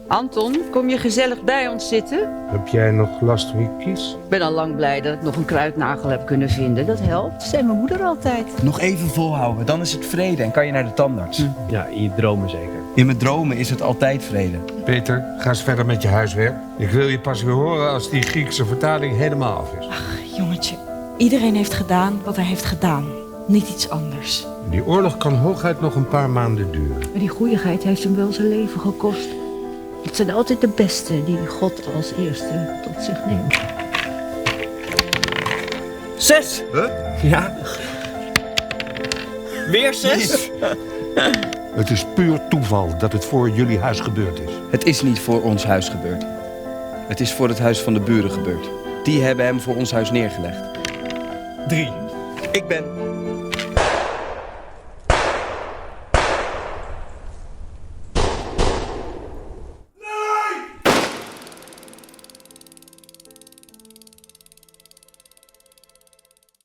Anton, kom je gezellig bij ons zitten? Heb jij nog last van je kies? Ik ben al lang blij dat ik nog een kruidnagel heb kunnen vinden. Dat helpt, zei mijn moeder altijd. Nog even volhouden, dan is het vrede en kan je naar de tandarts. Ja, in je dromen zeker. In mijn dromen is het altijd vrede. Peter, ga eens verder met je huiswerk. Ik wil je pas weer horen als die Griekse vertaling helemaal af is. Jongetje, iedereen heeft gedaan wat hij heeft gedaan. Niet iets anders. Die oorlog kan hooguit nog een paar maanden duren. Maar die goeieheid heeft hem wel zijn leven gekost. Het zijn altijd de beste die God als eerste tot zich neemt. 6! Huh? Ja. Weer 6? Het is puur toeval dat het voor jullie huis gebeurd is. Het is niet voor ons huis gebeurd. Het is voor het huis van de buren gebeurd. Die hebben hem voor ons huis neergelegd. 3. Ik ben